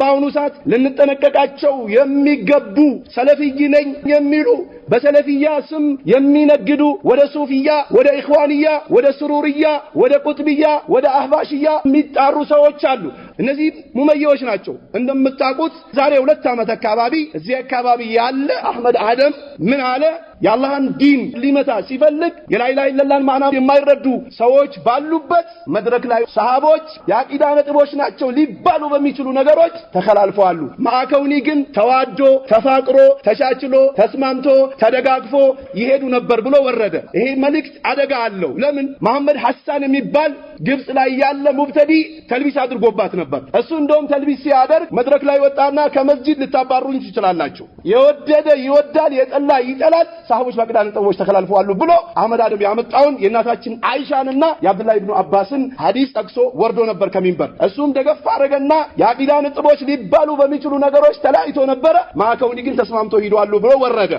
በአሁኑ ሰዓት ልንጠነቀቃቸው የሚገቡ ሰለፊይ ነኝ የሚሉ በሰለፊያ ስም የሚነግዱ ወደ ሱፊያ ወደ ኢኽዋንያ ወደ ሱሩርያ ወደ ቁጥብያ ወደ አህባሽያ የሚጣሩ ሰዎች አሉ። እነዚህ ሙመየዎች ናቸው። እንደምታውቁት ዛሬ 2 ዓመት አካባቢ እዚህ አካባቢ ያለ አህመድ አደም ምን አለ? የአላህን ዲን ሊመታ ሲፈልግ የላኢላሃ ኢለላህን ማዕና የማይረዱ ሰዎች ባሉበት መድረክ ላይ ሰሃቦች የአቂዳ ነጥቦች ናቸው ሊባሉ በሚችሉ ነገሮች ተከላልፈዋል። ማዕከውኒ ግን ተዋዶ ተፋቅሮ ተቻችሎ ተስማምቶ ተደጋግፎ ይሄዱ ነበር ብሎ ወረደ። ይሄ መልእክት አደጋ አለው። ለምን? መሐመድ ሐሳን የሚባል ግብጽ ላይ ያለ ሙብተዲ ተልቢስ አድርጎባት ነበር። እሱ እንደውም ተልቢስ ሲያደርግ መድረክ ላይ ወጣና ከመስጂድ ልታባሩኝ ትችላላችሁ፣ የወደደ ይወዳል የጠላ ይጠላል፣ ሰሃቦች በአቂዳ ነጥቦች ተከላልፈዋል ብሎ አህመድ አደም ያመጣውን የእናታችን አይሻንና የአብዱላህ ኢብኑ አባስን ሐዲስ ጠቅሶ ወርዶ ነበር ከሚንበር። እሱም ደገፍ አረገና የአቂዳ ነጥቦች ሊባሉ በሚችሉ ነገሮች ተላይቶ ነበር። ማዕከውኒ ግን ተስማምቶ ሄዷል ብሎ ወረደ።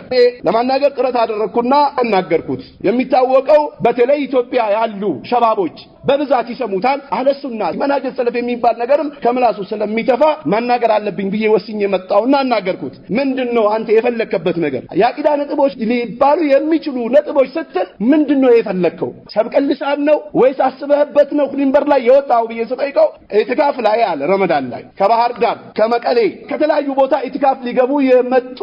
ለማናገር ጥረት አደረኩና አናገርኩት። የሚታወቀው በተለይ ኢትዮጵያ ያሉ ሸባቦች በብዛት ይሰሙታል። አህለ ሱና መንሃጅ ሰለፍ የሚባል ነገርም ከምላሱ ስለሚተፋ ማናገር አለብኝ ብዬ ወስኜ መጣውና አናገርኩት። ምንድነው አንተ የፈለከበት ነገር? የአቂዳ ነጥቦች ሊባሉ የሚችሉ ነጥቦች ስትል ምንድነው የፈለከው? ሰብቀልሳን ነው ወይስ አስበህበት ነው ሚንበር ላይ የወጣው ብዬ ስጠይቀው ኢትካፍ ላይ አለ። ረመዳን ላይ ከባህር ዳር ከመቀሌ ከተለያዩ ቦታ ኢትካፍ ሊገቡ የመጡ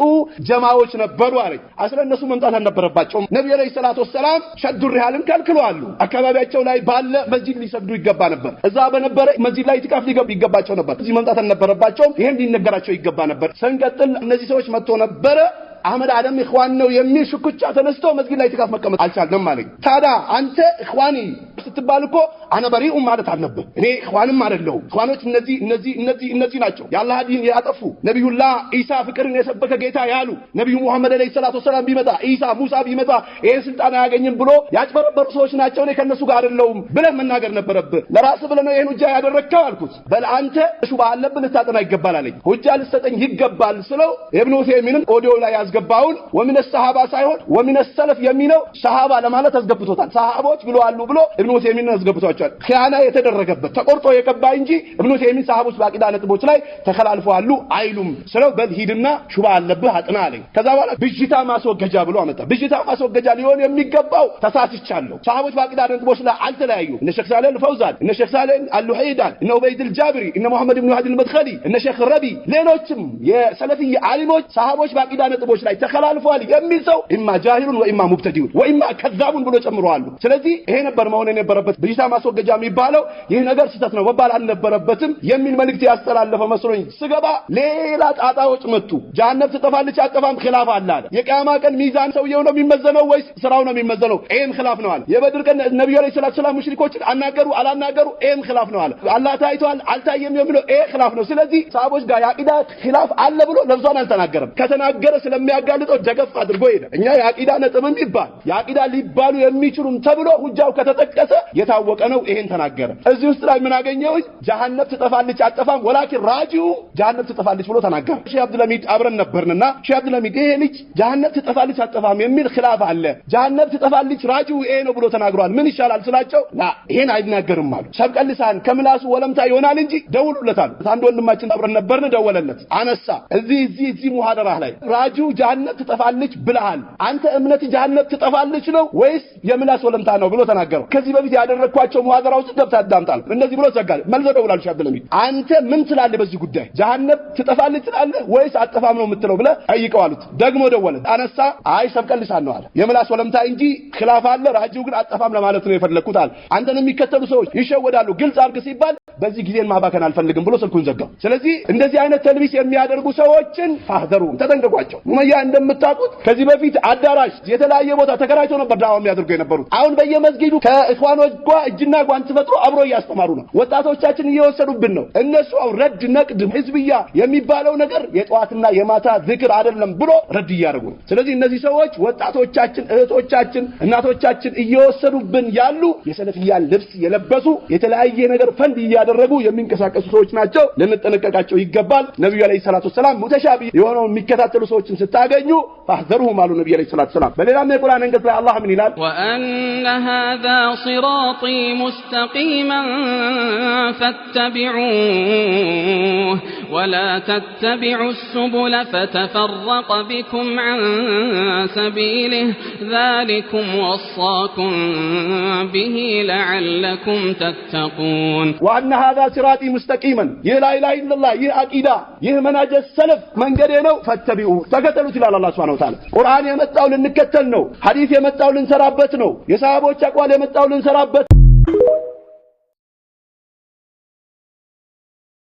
ጀማዎች ነበሩ አለኝ። እነሱ መምጣት አልነበረባቸውም። ነብዩ አለይሂ ሰላቱ ወሰለም ሸዱ ሪሃልን ከልክለዋል። አካባቢያቸው ላይ ባለ መስጂድ ሊሰግዱ ይገባ ነበር። እዛ በነበረ መስጂድ ላይ ኢትካፍ ሊገቡ ይገባቸው ነበር። እዚህ መምጣት አልነበረባቸውም። ይሄን ሊነገራቸው ይገባ ነበር። ሰንቀጥል እነዚህ ሰዎች መጥቶ ነበረ። አህመድ አደም ኢኽዋን ነው የሚል ሽኩቻ ተነስቶ መስጊድ ላይ ኢትካፍ መቀመጥ አልቻለም ማለት። ታዲያ አንተ ኢኽዋኒ ስትባል እኮ አነ በሪኡ ማለት አለብህ። እኔ ኢኽዋንም አይደለሁም። ኢኽዋኖች እነዚህ ናቸው የአላህ ዲን ያጠፉ ነብዩላህ ኢሳ ፍቅርን የሰበከ ጌታ ያሉ ነብዩ መሐመድ አለይሂ ሰላቱ ወሰለም ቢመጣ ኢሳ ሙሳ ቢመጣ ይሄን ስልጣን አያገኝም ብሎ ያጭበረበሩ ሰዎች ናቸው። እኔ ከነሱ ጋር አይደለሁም ብለህ መናገር ነበረብህ። ለራስህ ብለህ ነው ይሄን ሁጃ ያደረግከው አልኩት። በል አንተ ሹባ አለብህ ልታጠና ይገባል አለኝ። ሁጃ ልሰጠኝ ይገባል ስለው ኢብኑ ኡሰይሚንም ኦዲዮ ላይ ያስገባውን ወሚነ ሰሃባ ሳይሆን ወሚነ ሰለፍ የሚለው ሰሃባ ለማለት አስገብቶታል። ሰሃቦች ብለዋል ብሎ ኢብኑ ኡሰይሚን አስገብቷቸዋል። ኺያና የተደረገበት ተቆርጦ የቀባ እንጂ ኢብኑ ኡሰይሚን ሰሃቦች በአቂዳ ነጥቦች ላይ ተከላልፈዋል አይሉም ስለው በል ሂድና ሹባ አለብህ አጥና አለኝ። ከዛ በኋላ ብጅታ ማስወገጃ ብሎ አመጣ። ብጅታ ማስወገጃ ሊሆን የሚገባው ተሳስቻለሁ፣ ሰሃቦች በአቂዳ ነጥቦች ላይ አልተለያዩ። እነ ሼክ ሳሌህ አልፈውዛን እነ ሼክ ሳሌህ አልሉሂዳን እነ ኡበይድ አልጃብሪ እነ መሐመድ ኢብኑ ሀዲ አልመድኸሊ እነ ሼክ ረቢ ሌሎችም የሰለፊ ዓሊሞች ሰሃቦች በአቂዳ ነጥቦች ላይ ተከላልፈዋል የሚል ሰው ኢማ ጃሂሉን ወኢማ ሙብተዲኡን ወኢማ ከዛቡን ብሎ ጨምረዋል። ስለዚህ ይሄ ነበር መሆን የነበረበት። ብጅታ ማስወገጃ የሚባለው ይህ ነገር ስህተት ነው መባል አልነበረበትም የሚል መልእክት ያስተላለፈ መስሎኝ ስገባ ሌላ ጣጣዎች መጡ። ጀሃነም ትጠፋለች አጠፋም ኺላፍ አለ። የቂያማ ቀን ሚዛን ሰውየው ነው የሚመዘነው ወይስ ስራው ነው የሚመዘነው? ይሄም ኺላፍ ነው አለ። የበድር ቀን ነብዩ አለይሂ ሰላቱ ሰላም ሙሽሪኮችን አናገሩ አላናገሩ? ይሄም ኺላፍ ነው አለ። አላህ ታይቷል አልታየም የሚለው ይሄ ኺላፍ ነው። ስለዚህ ሰሃቦች ጋር የአቂዳ ኺላፍ አለ ብሎ ለብሷን አልተናገረም። ከተናገረ ስለሚያጋልጠው ደገፍ አድርጎ ሄደ። እኛ የአቂዳ ነጥብም ይባል የአቂዳ ሊባሉ የሚችሉም ተብሎ ሁጃው ከተጠቀሰ የታወቀ ነው። ይሄን ተናገረ። እዚህ ውስጥ ላይ ምን አገኘው? ጀሃነም ትጠፋለች አጠፋም ወላኪን ራጂኡ ጀሃነም ትጠፋለች ብሎ ተናገረ። ሼህ አብዱልሐሚድ አብረን ነበርንና ሼህ አብዱልሐሚድ ይሄ ልጅ ጀሃነም ትጠፋለች አጠፋም የሚል ኺላፍ አለ፣ ጀሃነም ትጠፋለች ራጂኡ ይሄ ነው ብሎ ተናግሯል፣ ምን ይሻላል ስላቸው ላ ይሄን አይናገርም አሉ። ሰብቀልሳን ከምላሱ ወለምታ ይሆናል እንጂ ደውሉለታል። አንድ ወንድማችን አብረን ነበርን፣ ደወለለት አነሳ። እዚህ ሙሐደራ ላይ ራጂኡ ጀሃነም ትጠፋለች ብለሃል፣ አንተ እምነት ጀሃነም ትጠፋለች ነው ወይስ የምላስ ወለምታ ነው ብሎ ተናገረው። ከዚህ በፊት ያደረኳቸው ሙሐደራዎች ገብታ አዳምጣል። እነዚህ ብሎ ዘጋል። መልሶ ደውላል ሼህ አብዱልሐሚድ አንተ ምን ትላለህ በዚህ ጉዳይ ጀሃነም ትጠፋለች ትላለህ ወይስ አጠፋም ነው የምትለው ብለህ ጠይቀው አሉት። ደግሞ ደወለ አነሳ። አይ ሰብቀልሳን ነው አለ የምላስ ወለምታ እንጂ ኺላፍ አለ፣ ራጂው ግን አጠፋም ለማለት ነው የፈለኩት አለ። አንተን የሚከተሉ ሰዎች ይሸወዳሉ፣ ግልጽ አድርግ ሲባል በዚህ ጊዜን ማባከን አልፈልግም ብሎ ስልኩን ዘጋው። ስለዚህ እንደዚህ አይነት ተልቢስ የሚያደርጉ ሰዎችን ፋህደሩ ተጠንቀቋቸው። ሙመያ እንደምታውቁት ከዚህ በፊት አዳራሽ የተለያየ ቦታ ተከራይቶ ነበር ዳዋ የሚያደርጉ የነበሩት። አሁን በየመስጊዱ ከኢኽዋኖች ጋር እጅና ጓንት ፈጥሮ አብሮ እያስተማሩ ነው። ወጣቶቻችን እየወሰዱብን ነው። እነሱ ረድ ነቅድ ህዝብያ የሚባለው ነገር የጧትና የማታ ዝክር አይደለም ብሎ ረድ እያደረጉ ነው። ስለዚህ እነዚህ ሰዎች ወጣቶቻችን፣ እህቶቻችን፣ እናቶቻችን እየወሰዱብን ያሉ የሰለፊያን ልብስ የለበሱ የተለያየ ነገር ፈንድ እያደረጉ የሚንቀሳቀሱ ሰዎች ናቸው። ልንጠነቀቃቸው ይገባል። ነብዩ አለይሂ ሰላቱ ሰላም ሙተሻቢ የሆነው የሚከታተሉ ሰዎችን ስታገኙ فاحذرهم قالوا النبي عليه الصلاه والسلام بليلا من القران انقص الله من هلال وان هذا صراطي مستقيما فاتبعوه ولا تتبعوا السبل فتفرق بكم عن سبيله ذلكم وصاكم به لعلكم تتقون وأن هذا صراطي مستقيما لا إله إلا الله عقيدة منهج السلف من قرينه فاتبعوه تقتلوا تلال الله سبحانه وتعالى قرآن يمتعوا لنكتل نو حديث يمتعوا لنسرابت نو يصحابوا الشقوال يمتعوا لنسرابت